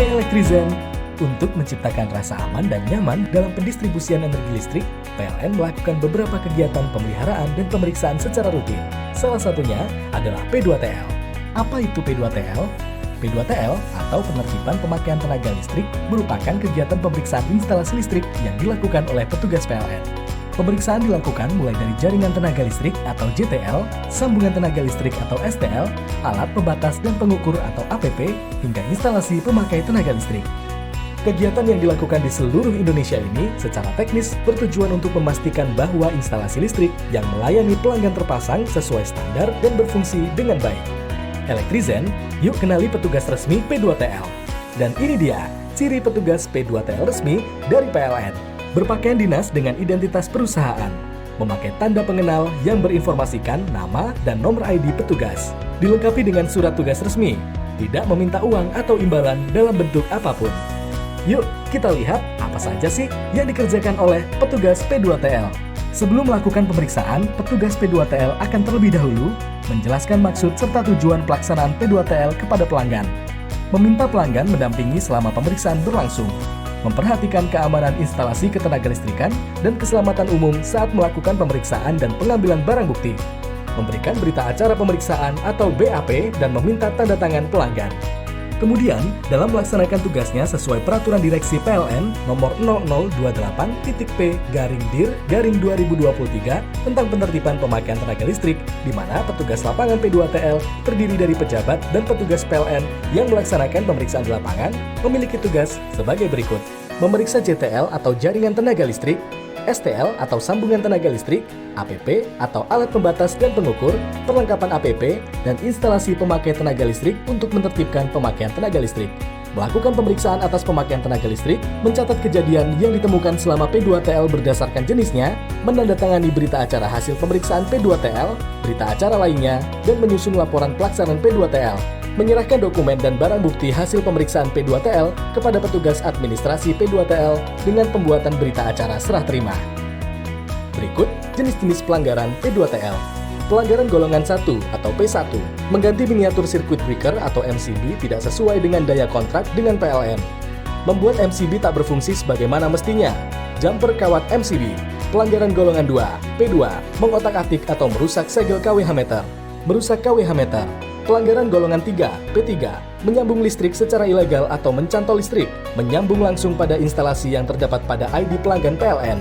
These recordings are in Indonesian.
Hai Elektrizen, untuk menciptakan rasa aman dan nyaman dalam pendistribusian energi listrik, PLN melakukan beberapa kegiatan pemeliharaan dan pemeriksaan secara rutin. Salah satunya adalah P2TL. Apa itu P2TL? P2TL atau penertiban pemakaian tenaga listrik merupakan kegiatan pemeriksaan instalasi listrik yang dilakukan oleh petugas PLN. Pemeriksaan dilakukan mulai dari jaringan tenaga listrik atau JTL, sambungan tenaga listrik atau STL, alat pembatas dan pengukur atau APP, hingga instalasi pemakai tenaga listrik. Kegiatan yang dilakukan di seluruh Indonesia ini secara teknis bertujuan untuk memastikan bahwa instalasi listrik yang melayani pelanggan terpasang sesuai standar dan berfungsi dengan baik. Elektrizen, yuk kenali petugas resmi P2TL. Dan ini dia, ciri petugas P2TL resmi dari PLN. Berpakaian dinas dengan identitas perusahaan, memakai tanda pengenal yang berinformasikan nama dan nomor ID petugas, dilengkapi dengan surat tugas resmi, tidak meminta uang atau imbalan dalam bentuk apapun. Yuk, kita lihat apa saja sih yang dikerjakan oleh petugas P2TL. Sebelum melakukan pemeriksaan, petugas P2TL akan terlebih dahulu menjelaskan maksud serta tujuan pelaksanaan P2TL kepada pelanggan, meminta pelanggan mendampingi selama pemeriksaan berlangsung, memperhatikan keamanan instalasi ketenagalistrikan dan keselamatan umum saat melakukan pemeriksaan dan pengambilan barang bukti, memberikan berita acara pemeriksaan atau BAP dan meminta tanda tangan pelanggan. Kemudian, dalam melaksanakan tugasnya sesuai Peraturan Direksi PLN Nomor 0028-Dir-2023 tentang penertiban pemakaian tenaga listrik, di mana petugas lapangan P2TL terdiri dari pejabat dan petugas PLN yang melaksanakan pemeriksaan di lapangan, memiliki tugas sebagai berikut: memeriksa JTL atau jaringan tenaga listrik, STL atau sambungan tenaga listrik, APP atau alat pembatas dan pengukur, perlengkapan APP, dan instalasi pemakai tenaga listrik untuk menertibkan pemakaian tenaga listrik. Melakukan pemeriksaan atas pemakaian tenaga listrik, mencatat kejadian yang ditemukan selama P2TL berdasarkan jenisnya, menandatangani berita acara hasil pemeriksaan P2TL, berita acara lainnya, dan menyusun laporan pelaksanaan P2TL. Menyerahkan dokumen dan barang bukti hasil pemeriksaan P2TL kepada petugas administrasi P2TL dengan pembuatan berita acara serah terima. Berikut jenis-jenis pelanggaran P2TL. Pelanggaran golongan 1 atau P1, mengganti miniatur circuit breaker atau MCB tidak sesuai dengan daya kontrak dengan PLN. Membuat MCB tak berfungsi sebagaimana mestinya. Jumper kawat MCB. Pelanggaran golongan 2, P2, mengotak-atik atau merusak segel KWH meter. Merusak KWH meter. Pelanggaran golongan 3, P3, menyambung listrik secara ilegal atau mencantol listrik, menyambung langsung pada instalasi yang terdapat pada ID pelanggan PLN,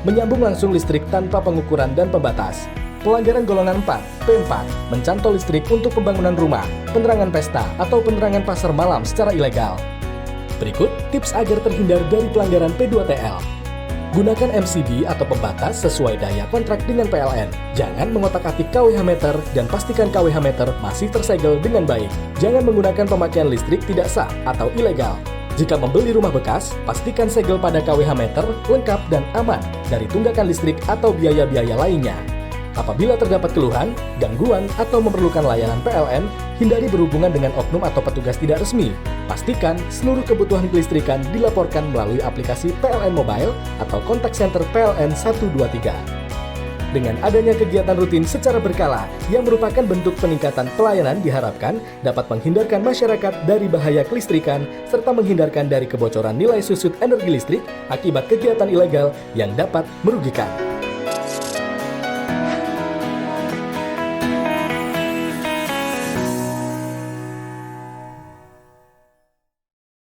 menyambung langsung listrik tanpa pengukuran dan pembatas. Pelanggaran golongan 4, P4, mencantol listrik untuk pembangunan rumah, penerangan pesta, atau penerangan pasar malam secara ilegal. Berikut tips agar terhindar dari pelanggaran P2TL. Gunakan MCB atau pembatas sesuai daya kontrak dengan PLN. Jangan mengotak-atik KWH meter dan pastikan KWH meter masih tersegel dengan baik. Jangan menggunakan pemakaian listrik tidak sah atau ilegal. Jika membeli rumah bekas, pastikan segel pada KWH meter lengkap dan aman dari tunggakan listrik atau biaya-biaya lainnya. Apabila terdapat keluhan, gangguan, atau memerlukan layanan PLN, hindari berhubungan dengan oknum atau petugas tidak resmi. Pastikan seluruh kebutuhan kelistrikan dilaporkan melalui aplikasi PLN Mobile atau kontak center PLN 123. Dengan adanya kegiatan rutin secara berkala yang merupakan bentuk peningkatan pelayanan diharapkan dapat menghindarkan masyarakat dari bahaya kelistrikan serta menghindarkan dari kebocoran nilai susut energi listrik akibat kegiatan ilegal yang dapat merugikan.